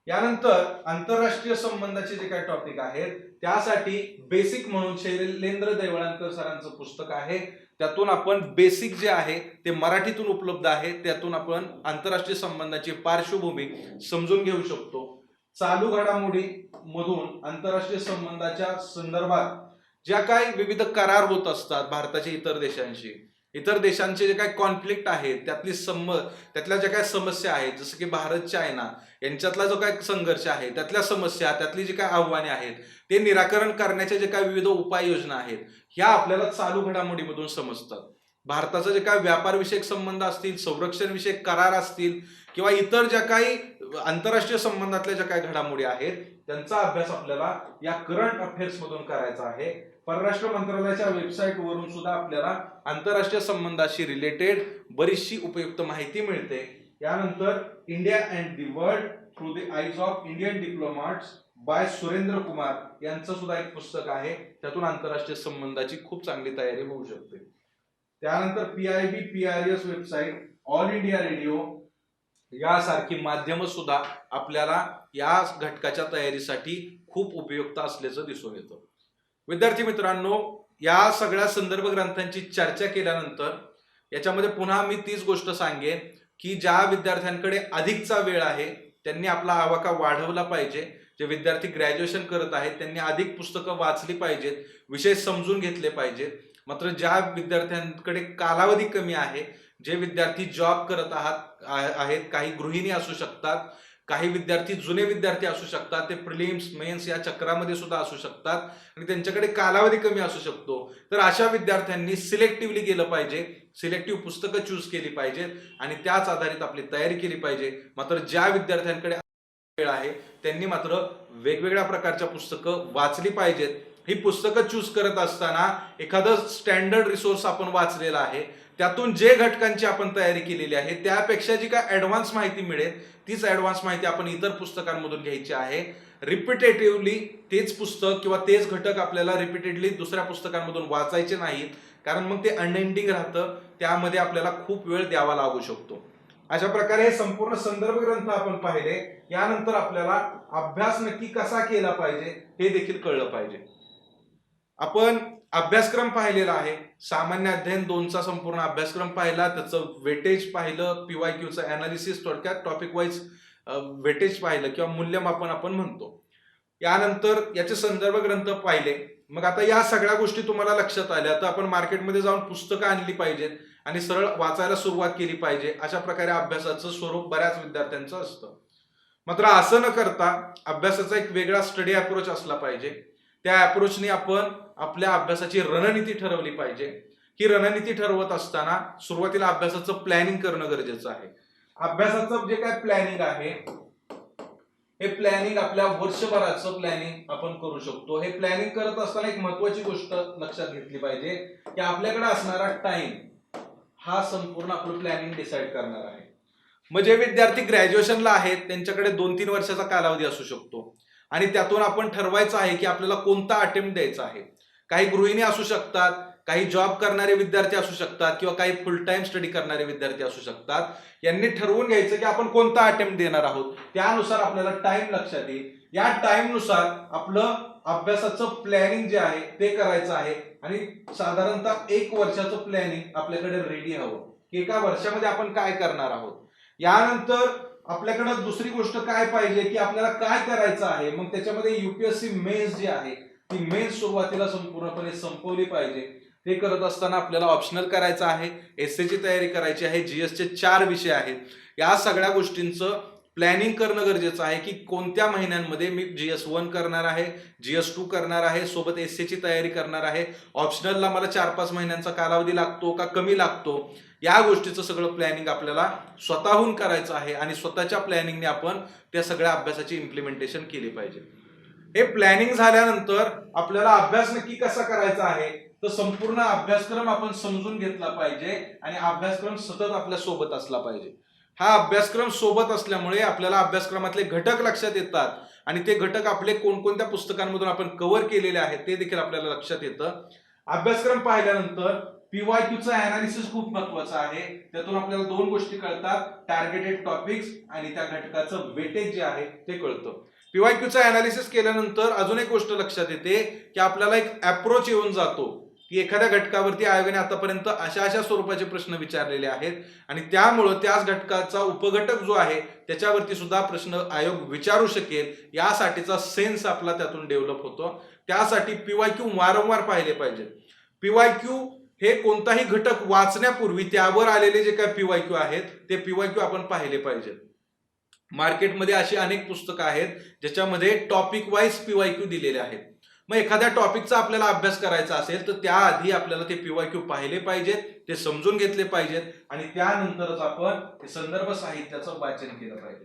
यानंतर आंतरराष्ट्रीय संबंधाचे जे काही टॉपिक आहेत त्यासाठी बेसिक म्हणून शैलेंद्र देवळांकर सरांचं पुस्तक आहे. त्यातून आपण बेसिक जे आहे ते मराठीतून उपलब्ध आहे, त्यातून आपण आंतरराष्ट्रीय संबंधाची पार्श्वभूमी समजून घेऊ शकतो. चालू घडामोडी मधून आंतरराष्ट्रीय संबंधाच्या संदर्भात ज्या काही विविध करार होत असतात भारताच्या इतर देशांचे जे काही कॉन्फ्लिक्ट आहेत त्यातल्या ज्या काही समस्या आहेत, जसं की भारत चायना यांच्यातला जो काही संघर्ष आहे त्यातल्या समस्या, त्यातली जी काही आव्हाने आहेत ते निराकरण करण्याचे जे काही विविध उपाययोजना आहेत ह्या आपल्याला चालू घडामोडीमधून समजतात. भारताचा जे काही व्यापार विषयक संबंध असतील, संरक्षण विषयक करार असतील किंवा इतर ज्या काही आंतरराष्ट्रीय संबंधातल्या ज्या काही घडामोडी आहेत त्यांचा अभ्यास आपल्याला या करंट अफेअर्स मधून करायचा आहे. परराष्ट्र मंत्रालयाच्या वेबसाईट वरून सुद्धा आपल्याला आंतरराष्ट्रीय संबंधाशी रिलेटेड बरीचशी उपयुक्त माहिती मिळते. यानंतर India and the world through the eyes of Indian diplomats by Surendra Kumar यांचं सुद्धा एक पुस्तक आहे. त्यातून आंतरराष्ट्रीय संबंधाची खूप चांगली तयारी होऊ शकते. त्यानंतर PIB PRS website, all India radio यासारखी माध्यम सुद्धा आपल्याला या घटकाच्या तयारीसाठी खूप उपयुक्त असल्याचं दिसून येतं. विद्यार्थी मित्रांनो, या सगळ्या संदर्भ ग्रंथांची चर्चा केल्यानंतर याच्यामध्ये पुन्हा मी तीच गोष्ट सांगेन की ज्या विद्यार्थ्यांकडे अधिकचा वेळ आहे त्यांनी आपला आवाका वाढवला पाहिजे. जे विद्यार्थी ग्रॅज्युएशन करत आहेत त्यांनी अधिक पुस्तकं वाचली पाहिजेत, विषय समजून घेतले पाहिजेत. मात्र ज्या विद्यार्थ्यांकडे कालावधी कमी आहे, जे विद्यार्थी जॉब करत आहेत, काही गृहिणी असू शकतात, काही विद्यार्थी जुने विद्यार्थी असू शकतात, ते प्रिलिम्स मेन्स या चक्रामध्ये सुद्धा असू शकतात आणि त्यांच्याकडे कालावधी कमी असू शकतो, तर अशा विद्यार्थ्यांनी सिलेक्टिव्हली गेलं पाहिजे, सिलेक्टिव्ह पुस्तकं चूज केली पाहिजेत आणि त्याच आधारित आपली तयारी केली पाहिजे. मात्र ज्या विद्यार्थ्यांकडे वेळ आहे त्यांनी मात्र वेगवेगळ्या प्रकारच्या पुस्तकं वाचली पाहिजेत. ही पुस्तकं चूज करत असताना एखादं स्टँडर्ड रिसोर्स आपण वाचलेला आहे, त्यातून जे घटकांची आपण तयारी केलेली आहे त्यापेक्षा जी काय ऍडव्हान्स माहिती मिळेल तीच ऍडव्हान्स माहिती आपण इतर पुस्तकांमधून घ्यायची आहे. रिपिटेटिव्हली तेच पुस्तक किंवा तेच घटक आपल्याला रिपिटेडली दुसऱ्या पुस्तकांमधून वाचायचे नाहीत, कारण मग ते अनएंडिंग राहतं, त्यामध्ये आपल्याला खूप वेळ द्यावा लागू शकतो. अशा प्रकारे हे संपूर्ण संदर्भ ग्रंथ आपण पाहिले. यानंतर आपल्याला अभ्यास नक्की कसा केला पाहिजे हे देखील कळलं पाहिजे. आपण अभ्यासक्रम पाहिलेला आहे. सामान्य अध्ययन 2चा संपूर्ण अभ्यासक्रम पाहिला, त्याचं वेटेज पाहिलं, पीवायक्यूचं अनालिसिस, थोडक्यात टॉपिक वाईज वेटेज पाहिलं किंवा मूल्यमापन आपण म्हणतो. यानंतर याचे संदर्भ ग्रंथ पाहिले. मग आता या सगळ्या गोष्टी तुम्हाला लक्षात आल्या तर आपण मार्केटमध्ये जाऊन पुस्तकं आणली पाहिजेत आणि सरळ वाचायला सुरुवात केली पाहिजे. अशा प्रकारे अभ्यासाचं स्वरूप बऱ्याच विद्यार्थ्यांचं असतं. मात्र असं न करता अभ्यासाचा एक वेगळा स्टडी अप्रोच असला पाहिजे. त्या अप्रोचने आपण आपल्या अभ्यासाची रणनीती ठरवली पाहिजे. ही रणनीती ठरवत असताना सुरुवातीला अभ्यासाचं प्लॅनिंग करणं गरजेचं आहे. अभ्यासाचं जे काय प्लॅनिंग आहे हे प्लॅनिंग आपल्या वर्षभराचं प्लॅनिंग आपण करू शकतो. हे प्लॅनिंग करत असताना एक महत्वाची गोष्ट लक्षात घेतली पाहिजे की आपल्याकडे असणारा टाइम हा संपूर्ण आपलं प्लॅनिंग डिसाईड करणार आहे. म्हणजे विद्यार्थी ग्रॅज्युएशनला आहेत त्यांच्याकडे 2-3 वर्षाचा कालावधी असू शकतो आणि त्यातून आपण ठरवायचं आहे की आपल्याला कोणता अटेम्प्ट द्यायचा आहे. काही गृहिणी असू शकतात, काही जॉब करणारे विद्यार्थी असू शकतात किंवा काही फुल टाइम स्टडी करणारे विद्यार्थी असू शकतात. यांनी ठरवून घ्यायचं की आपण कोणता अटेम्प्ट देणार आहोत. त्यानुसार आपल्याला टाइम लक्षात येईल. या टाइम नुसार आपलं अभ्यासाचं प्लॅनिंग जे आहे ते करायचं आहे आणि साधारणतः 1 वर्षाचं प्लॅनिंग आपल्याकडे रेडी हवं की एका वर्षामध्ये आपण काय करणार आहोत. यानंतर आपल्याकडे दुसरी गोष्ट काय पाहिजे की आपल्याला काय करायचं आहे. मग त्याच्यामध्ये युपीएससी मेन्स जी आहे ती मेन्स सुरुवातीला संपूर्णपणे संपवली पाहिजे. ते करत असताना आपल्याला ऑप्शनल करायचं आहे, एसएची तयारी करायची आहे, जीएसचे 4 विषय आहेत. या सगळ्या गोष्टींचं प्लॅनिंग करणं गरजेचं आहे की कोणत्या महिन्यांमध्ये मी GS1 करणार आहे, GS2 करणार आहे, सोबत एसएची तयारी करणार आहे. ऑप्शनलला मला 4-5 महिन्यांचा कालावधी लागतो का कमी लागतो. या गोष्टीचं सगळं प्लॅनिंग आपल्याला स्वतःहून करायचं आहे आणि स्वतःच्या प्लॅनिंगने आपण त्या सगळ्या अभ्यासाची इम्प्लिमेंटेशन केली पाहिजे. हे प्लॅनिंग झाल्यानंतर आपल्याला अभ्यास नक्की कसा करायचा आहे तर संपूर्ण अभ्यासक्रम आपण समजून घेतला पाहिजे आणि अभ्यासक्रम सतत आपल्या सोबत असला पाहिजे. हा अभ्यासक्रम सोबत असल्यामुळे आपल्याला अभ्यासक्रमातले घटक लक्षात येतात आणि ते घटक आपले कोणकोणत्या पुस्तकांमधून आपण कव्हर केलेले आहेत ते देखील आपल्याला लक्षात येतं. अभ्यासक्रम पाहिल्यानंतर पीवायक्यूचं अनालिसिस खूप महत्वाचं आहे. त्यातून आपल्याला 2 गोष्टी कळतात, टार्गेटेड टॉपिक्स आणि त्या घटकाचं वेटेज जे आहे ते कळतं. पीवायक्यूचं अनालिसिस केल्यानंतर अजून एक गोष्ट लक्षात येते की आपल्याला एक अप्रोच येऊन जातो की एखाद्या घटकावरती आयोगाने आतापर्यंत अशा स्वरूपाचे प्रश्न विचारलेले आहेत आणि त्यामुळं त्याच घटकाचा उपघटक जो आहे त्याच्यावरती सुद्धा प्रश्न आयोग विचारू शकेल. यासाठीचा सेन्स आपला त्यातून डेव्हलप होतो. त्यासाठी पीवायक्यू वारंवार पाहिले पाहिजे. पीवायक्यू हे कोणताही घटक वाचण्यापूर्वी त्यावर आलेले जे काही पीवायक्यू आहेत ते पीवायक्यू आपण पाहिले पाहिजेत. मार्केटमध्ये अशी अनेक पुस्तकं आहेत ज्याच्यामध्ये टॉपिक वाईज पीवायक्यू दिलेले आहेत. मग एखाद्या टॉपिकचा आपल्याला अभ्यास करायचा असेल तर त्याआधी आपल्याला ते पीवायक्यू पाहिले पाहिजेत, ते समजून घेतले पाहिजेत आणि त्यानंतरच आपण संदर्भ साहित्याचं वाचन केलं पाहिजे.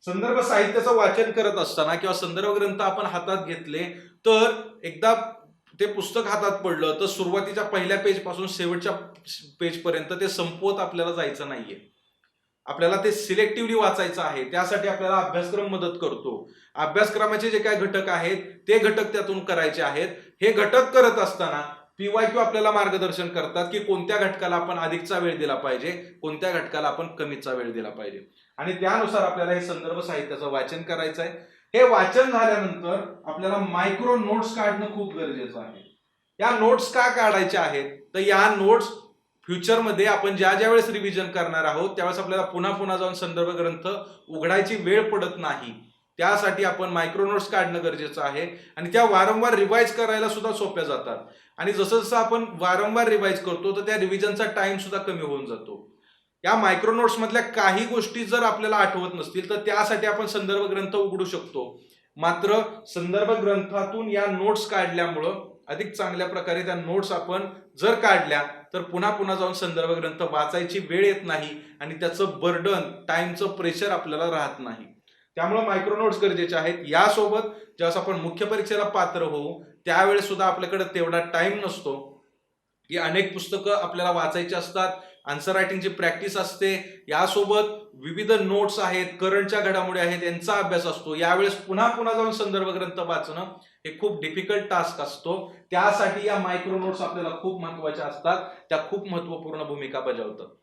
संदर्भ साहित्याचं वाचन करत असताना किंवा संदर्भ ग्रंथ आपण हातात घेतले तर एकदा ते पुस्तक हातात पडलं तर सुरुवातीच्या पहिल्या पेज पासून शेवटच्या पेज पर्यंत ते संपवत आपल्याला जायचं नाहीये. आपल्याला ते सिलेक्टिव्हली वाचायचं आहे. त्यासाठी आपल्याला अभ्यासक्रम मदत करतो. अभ्यासक्रमाचे जे काही घटक आहेत ते घटक त्यातून करायचे आहेत. हे घटक करत असताना पीवायक्यू आपल्याला मार्गदर्शन करतात की कोणत्या घटकाला आपण अधिकचा वेळ दिला पाहिजे, कोणत्या घटकाला आपण कमीचा वेळ दिला पाहिजे आणि त्यानुसार आपल्याला हे संदर्भ साहित्याचं वाचन करायचं आहे. हे वाचन झाल्यानंतर आपल्याला मायक्रो नोट्स काढणं खूप गरजेचं आहे. या नोट्स का काढायच्या आहेत तर या नोट्स फ्युचरमध्ये आपण ज्या वेळेस रिव्हिजन करणार आहोत त्यावेळेस आपल्याला पुन्हा पुन्हा जाऊन संदर्भ ग्रंथ उघडायची वेळ पडत नाही. त्यासाठी आपण मायक्रो नोट्स काढणं गरजेचं आहे आणि त्या वारंवार रिवाइज करायला सुद्धा सोप्या जातात आणि जसं जसं आपण वारंवार रिवाइज करतो तर त्या रिव्हिजनचा टाइम सुद्धा कमी होऊन जातो. या मायक्रो नोट्स मधल्या काही गोष्टी जर आपल्याला आठवत नसतील तर त्यासाठी आपण संदर्भ ग्रंथ उघडू शकतो. मात्र संदर्भ ग्रंथातून या नोट्स काढल्यामुळं अधिक चांगल्या प्रकारे त्या नोट्स आपण जर काढल्या तर पुन्हा पुन्हा जाऊन संदर्भ ग्रंथ वाचायची वेळ येत नाही आणि त्याचं बर्डन, टाइमचं प्रेशर आपल्याला राहत नाही. त्यामुळे मायक्रो नोट्स गरजेचे आहेत. यासोबत ज्यावेळेस आपण मुख्य परीक्षेला पात्र होऊ त्यावेळेस सुद्धा आपल्याकडे तेवढा टाइम नसतो की अनेक पुस्तकं आपल्याला वाचायची असतात, आन्सर रायटिंगची प्रॅक्टिस असते, यासोबत विविध नोट्स आहेत, करंटच्या घडामोडी आहेत, यांचा अभ्यास असतो. यावेळेस पुन्हा पुन्हा जाऊन संदर्भ ग्रंथ वाचणं हे खूप डिफिकल्ट टास्क असतो. त्यासाठी या मायक्रो नोट्स आपल्याला खूप महत्वाच्या असतात, त्या खूप महत्वपूर्ण भूमिका बजावतात.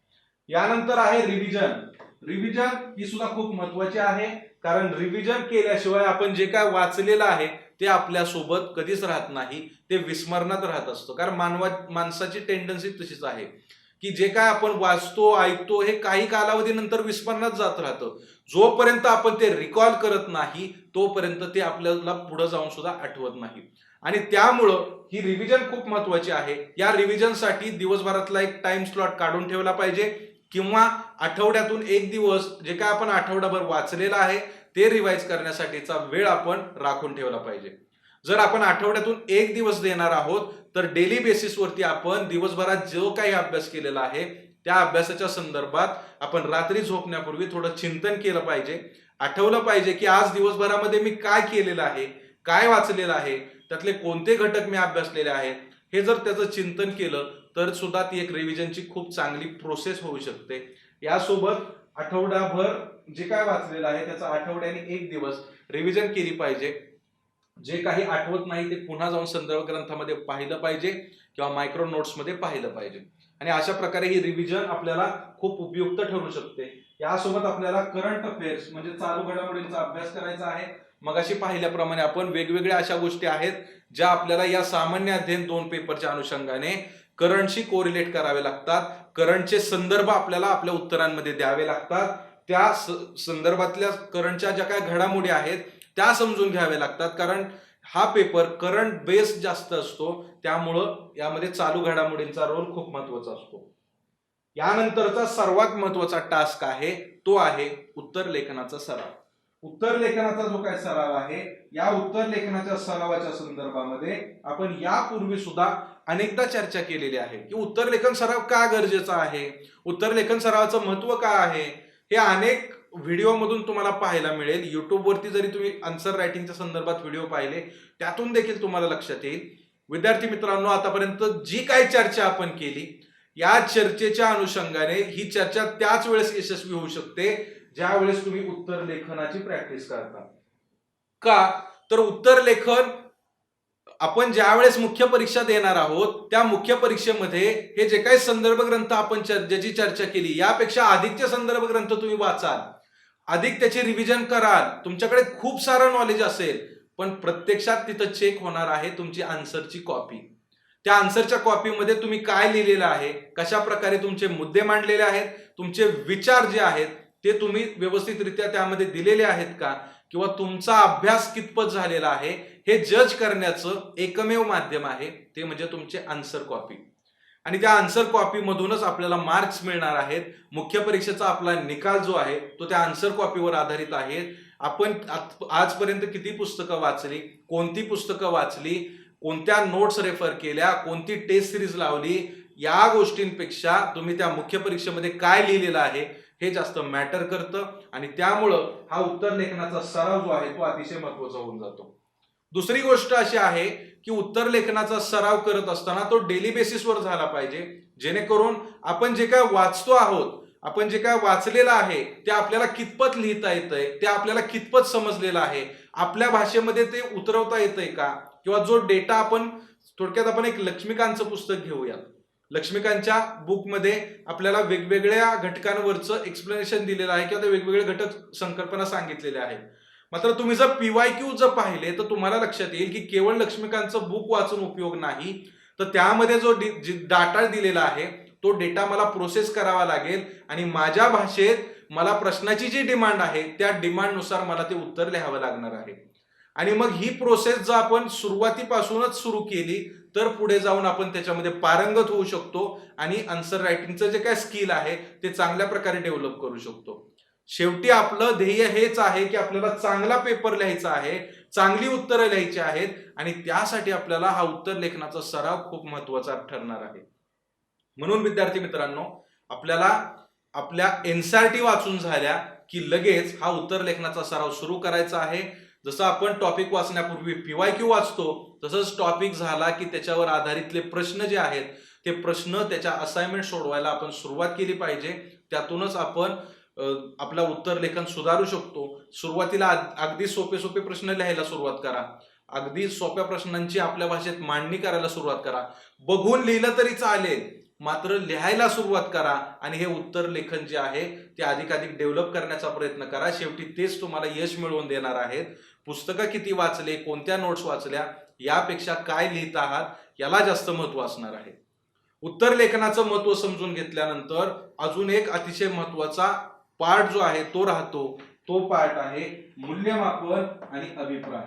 यानंतर आहे रिव्हिजन. रिव्हिजन ही सुद्धा खूप महत्वाची आहे, कारण रिव्हिजन केल्याशिवाय आपण जे काय वाचलेलं आहे ते आपल्या सोबत कधीच राहत नाही, ते विस्मरणात राहत असतं. कारण माणसाची टेंडन्सी तशीच आहे की जे काय आपण वाचतो ऐकतो हे काही कालावधीनंतर विस्मरणात जात राहतं. जोपर्यंत आपण ते रिकॉल करत नाही तोपर्यंत ते आपल्याला पुढे जाऊन सुद्धा आठवत नाही. आणि त्यामुळं ही रिव्हिजन खूप महत्वाची आहे. या रिव्हिजनसाठी दिवसभरातला एक टाइम स्लॉट काढून ठेवला पाहिजे, किंवा आठवड्यातून एक दिवस जे काय आपण आठवडाभर वाचलेलं आहे ते रिवाइज करण्यासाठीचा वेळ आपण राखून ठेवला पाहिजे. जर आपण आठवड्यातून एक दिवस देणार आहोत तर डेली बेसिसवरती आपण दिवसभरात जो काही अभ्यास केलेला आहे त्या अभ्यासाच्या संदर्भात आपण रात्री झोपण्यापूर्वी थोडं चिंतन केलं पाहिजे. आठवलं पाहिजे की आज दिवसभरामध्ये मी काय केलेलं आहे, काय वाचलेलं आहे, त्यातले कोणते घटक मी अभ्यासलेले आहेत, हे जर त्याचं चिंतन केलं तर सुद्धा ती एक रिव्हिजनची खूप चांगली प्रोसेस होऊ शकते. यासोबत आठवडाभर जे काय वाचलेलं आहे त्याचा आठवड्याने एक दिवस रिव्हिजन केली पाहिजे. जे काही आठवत नाही ते पुन्हा जाऊन संदर्भ ग्रंथामध्ये पाहिलं पाहिजे किंवा मायक्रो नोट्स मध्ये पाहिलं पाहिजे. आणि अशा प्रकारे ही रिव्हिजन आपल्याला खूप उपयुक्त ठरू शकते. यासोबत आपल्याला करंट अफेअर्स म्हणजे चालू घडामोडींचा अभ्यास करायचा आहे. मगाशी पाहिल्याप्रमाणे आपण वेगवेगळ्या अशा गोष्टी आहेत ज्या आपल्याला या सामान्य अध्ययन 2 पेपरच्या अनुषंगाने करंटशी कोरिलेट करावे लागतात. करंटचे संदर्भ आपल्याला आपल्या उत्तरांमध्ये द्यावे लागतात. त्या संदर्भातल्या करंटच्या ज्या काही घडामोडी आहेत त्या समजून घ्याव्या लागतात, कारण हा पेपर करंट बेस्ड जास्त असतो. त्यामुळं यामध्ये चालू घडामोडींचा रोल खूप महत्वाचा असतो. यानंतरचा सर्वात महत्वाचा टास्क आहे तो आहे उत्तर लेखनाचा सराव. उत्तर लेखनाचा जो काय सराव आहे, या उत्तर लेखनाच्या सरावाच्या संदर्भामध्ये आपण यापूर्वी सुद्धा अनेकदा चर्चा केलेली आहे की उत्तर लेखन सराव का गरजेचा आहे, उत्तर लेखन सरावाचं महत्व काय आहे. हे अनेक व्हिडिओ मधून तुम्हाला पाहायला मिळेल. युट्यूब वरती जरी तुम्ही आन्सर रायटिंगच्या संदर्भात व्हिडिओ पाहिले त्यातून देखील तुम्हाला लक्षात येईल. विद्यार्थी मित्रांनो, आतापर्यंत जी काही चर्चा आपण केली या चर्चेच्या अनुषंगाने ही चर्चा त्याच वेळेस यशस्वी होऊ शकते ज्या वेळेस तुम्ही उत्तर लेखनाची प्रॅक्टिस करता. का तर उत्तर लेखन आपण ज्या वेळेस मुख्य परीक्षा देणार आहोत त्या मुख्य परीक्षेमध्ये हे जे काही संदर्भ ग्रंथ आपण ज्याची चर्चा केली यापेक्षा अधिकचे संदर्भ ग्रंथ तुम्ही वाचाल, अधिक त्याची रिव्हिजन कराल, तुमच्याकडे खूप सारं नॉलेज असेल, पण प्रत्यक्षात तिथं चेक होणार आहे तुमची आन्सरची कॉपी. त्या आन्सरच्या कॉपीमध्ये तुम्ही काय लिहिलेलं आहे, कशा प्रकारे तुमचे मुद्दे मांडलेले आहेत, तुमचे विचार जे आहेत ते तुम्ही व्यवस्थितरित्या त्यामध्ये दिलेले आहेत का, किंवा तुमचा अभ्यास कितपत झालेला आहे हे जज करण्याचं एकमेव माध्यम आहे ते म्हणजे तुमचे आन्सर कॉपी. आणि त्या आन्सर कॉपी मधूनच आपल्याला मार्क्स मिळणार आहेत. मुख्य परीक्षेचा आपला निकाल जो आहे तो त्या आन्सर कॉपीवर आधारित आहे. आपण आजपर्यंत किती पुस्तकं वाचली, कोणती पुस्तकं वाचली, कोणत्या नोट्स रेफर केल्या, कोणती टेस्ट सिरीज लावली, या गोष्टींपेक्षा तुम्ही त्या मुख्य परीक्षेमध्ये काय लिहिलेलं आहे हे जास्त मॅटर करतं. आणि त्यामुळं हा उत्तर लेखनाचा सराव जो आहे तो अतिशय महत्वाचा होऊन जातो. दुसरी गोष्ट अशी आहे की उत्तर लेखनाचा सराव करत असताना तो डेली बेसिसवर झाला पाहिजे, जेणेकरून आपण जे काय वाचतो आहोत, आपण जे काय वाचलेलं आहे ते आपल्याला कितपत लिहिता येतंय, ते आपल्याला कितपत समजलेलं आहे, आपल्या भाषेमध्ये ते उतरवता येतंय का, किंवा जो डेटा आपण थोडक्यात आपण एक लक्ष्मीकांतचं पुस्तक घेऊया. लक्ष्मीकांतच्या बुकमध्ये आपल्याला वेगवेगळ्या घटकांवरचं एक्सप्लेनेशन दिलेलं आहे किंवा ते वेगवेगळे घटक संकल्पना सांगितलेल्या आहेत. मात्र तुम्ही जर PYQ जर पाहिले तर तुम्हाला लक्षात येईल की केवळ लक्ष्मीकांतचं बुक वाचून उपयोग नाही, तर त्यामध्ये जो डाटा दिलेला आहे तो डेटा मला प्रोसेस करावा लागेल आणि माझ्या भाषेत मला प्रश्नाची जी डिमांड आहे त्या डिमांडनुसार मला ते उत्तर लिहावं लागणार आहे. आणि मग ही प्रोसेस जर आपण सुरुवातीपासूनच सुरू केली तर पुढे जाऊन आपण त्याच्यामध्ये पारंगत होऊ शकतो आणि आन्सर रायटिंगचं जे काय स्किल आहे ते चांगल्या प्रकारे डेव्हलप करू शकतो. शेवटी आपलं ध्येय हेच आहे की आपल्याला चांगला पेपर लिहायचा आहे, चांगली उत्तरं लिहायची आहेत, आणि त्यासाठी आपल्याला हा उत्तर लेखनाचा सराव खूप महत्वाचा ठरणार आहे. म्हणून विद्यार्थी मित्रांनो, आपल्याला आपल्या NCERT वाचून झाल्या की लगेच हा उत्तर लेखनाचा सराव सुरू करायचा आहे. जसं आपण टॉपिक वाचण्यापूर्वी PYQ वाचतो, तसंच टॉपिक झाला की त्याच्यावर आधारितले प्रश्न जे आहेत ते प्रश्न त्याच्या असाइनमेंट सोडवायला आपण सुरुवात केली पाहिजे. त्यातूनच आपण आपला उत्तर लेखन सुधारू शकतो. सुरुवातीला अगदी सोपे सोपे प्रश्न लिहायला सुरुवात करा. अगदी सोप्या प्रश्नांची आपल्या भाषेत मांडणी करायला सुरुवात करा. बघून लिहिलं तरी चालेल, मात्र लिहायला सुरुवात करा आणि हे उत्तर लेखन जे आहे ते अधिकाधिक डेव्हलप करण्याचा प्रयत्न करा. शेवटी तेच तुम्हाला यश मिळवून देणार आहेत. पुस्तकं किती वाचले, कोणत्या नोट्स वाचल्या, यापेक्षा काय लिहित आहात याला जास्त महत्त्व असणार आहे. उत्तर लेखनाचं महत्त्व समजून घेतल्यानंतर अजून एक अतिशय महत्त्वाचा पार्ट जो आहे तो राहतो. तो पार्ट आहे मूल्यमापन आणि अभिप्राय.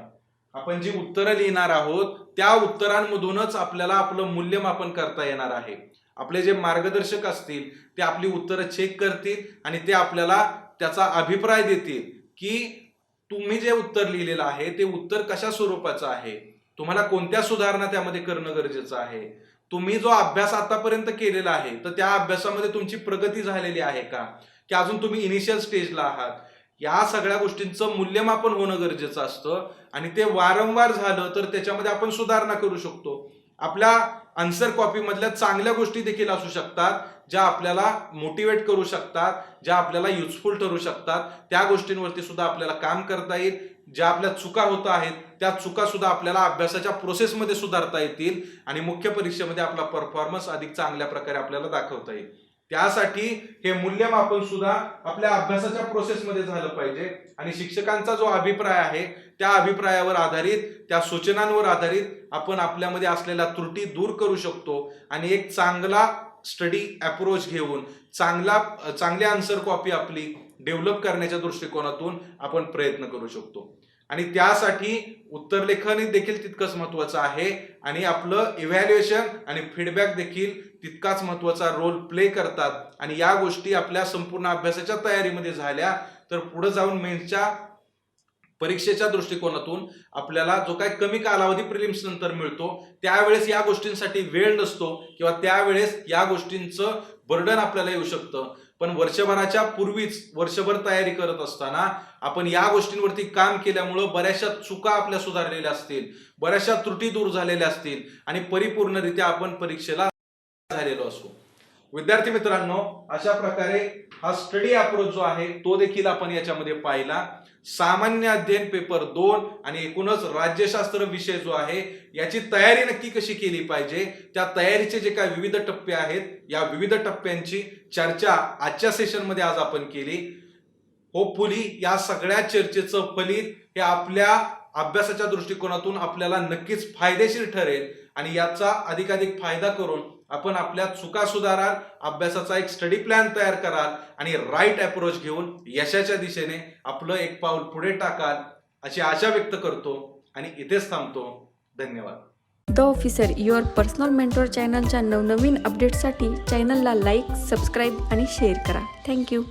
आपण जी उत्तरं लिहिणार आहोत त्या उत्तरांमधूनच आपल्याला आपलं मूल्यमापन करता येणार आहे. आपले जे मार्गदर्शक असतील ते आपली उत्तरं चेक करतील आणि ते आपल्याला त्याचा अभिप्राय देतील की तुम्ही जे उत्तर लिहिलेलं आहे ते उत्तर कशा स्वरूपाचं आहे, तुम्हाला कोणत्या सुधारणा त्यामध्ये करणं गरजेचं आहे, तुम्ही जो अभ्यास आतापर्यंत केलेला आहे तर त्या अभ्यासामध्ये तुमची प्रगती झालेली आहे का, की अजून तुम्ही इनिशियल स्टेजला आहात. या सगळ्या गोष्टींचं मूल्यमापन होणं गरजेचं असतं आणि ते वारंवार झालं तर त्याच्यामध्ये आपण सुधारणा करू शकतो. आपल्या आन्सर कॉपी मधल्या चांगल्या गोष्टी देखील असू शकतात ज्या आपल्याला मोटिवेट करू शकतात, ज्या आपल्याला युजफुल ठरू शकतात. त्या गोष्टींवरती सुद्धा आपल्याला काम करता येईल. ज्या आपल्या चुका होत आहेत त्या चुका सुद्धा आपल्याला अभ्यासाच्या प्रोसेसमध्ये सुधारता येतील आणि मुख्य परीक्षेमध्ये आपला परफॉर्मन्स अधिक चांगल्या प्रकारे आपल्याला दाखवता येईल. त्यासाठी हे मूल्यमापन सुद्धा आपल्या अभ्यासाच्या प्रोसेसमध्ये झालं पाहिजे आणि शिक्षकांचा जो अभिप्राय आहे त्या अभिप्रायावर आधारित, त्या सूचनांवर आधारित आपण आपल्यामध्ये असलेल्या त्रुटी दूर करू शकतो आणि एक चांगला स्टडी अप्रोच घेऊन चांगली आन्सर कॉपी आपली डेव्हलप करण्याच्या दृष्टिकोनातून आपण प्रयत्न करू शकतो. आणि त्यासाठी उत्तर लेखन देखील तितकंच महत्वाचं आहे आणि आपलं इव्हॅल्युएशन आणि फीडबॅक देखील तितकाच महत्वाचा रोल प्ले करतात. आणि या गोष्टी आपल्या संपूर्ण अभ्यासाच्या तयारीमध्ये झाल्या तर पुढे जाऊन मेन्सच्या परीक्षेच्या दृष्टिकोनातून आपल्याला जो काही कमी कालावधी प्रिलिम्स नंतर मिळतो त्यावेळेस या गोष्टींसाठी वेळ नसतो किंवा त्यावेळेस या गोष्टींचं बर्डन आपल्याला येऊ शकतं. पण वर्षभराच्या पूर्वीच वर्षभर तयारी करत असताना आपण या गोष्टींवरती काम केल्यामुळं बऱ्याचशा चुका आपल्या सुधारलेल्या असतील, बऱ्याचशा त्रुटी दूर झालेल्या असतील आणि परिपूर्णरित्या आपण परीक्षेला झालेलो असू. विद्यार्थी मित्रांनो, अशा प्रकारे हा स्टडी अप्रोच जो आहे तो देखील आपण याच्यामध्ये पाहिला. सामान्य अध्ययन पेपर 2 आणि एकूणच राज्यशास्त्र विषय जो आहे याची तयारी नक्की कशी केली पाहिजे, त्या तयारीचे जे काही विविध टप्पे आहेत या विविध टप्प्यांची चर्चा आजच्या सेशन मध्ये आज आपण केली. होपफुली या सगळ्या चर्चेचं फलित हे आपल्या अभ्यासाच्या दृष्टिकोनातून आपल्याला नक्कीच फायदेशीर ठरेल आणि याचा अधिकाधिक फायदा करून आपण आपल्या चुका सुधाराल, अभ्यासाचा एक स्टडी प्लॅन तयार कराल आणि राईट अप्रोच घेऊन यशाच्या दिशेने आपलं एक पाऊल पुढे टाकाल अशी आशा व्यक्त करतो आणि इथेच थांबतो. धन्यवाद. The officer your personal mentor चॅनलच्या नवनवीन अपडेट्ससाठी चॅनलला लाईक, सबस्क्राईब आणि शेअर करा. थँक्यू.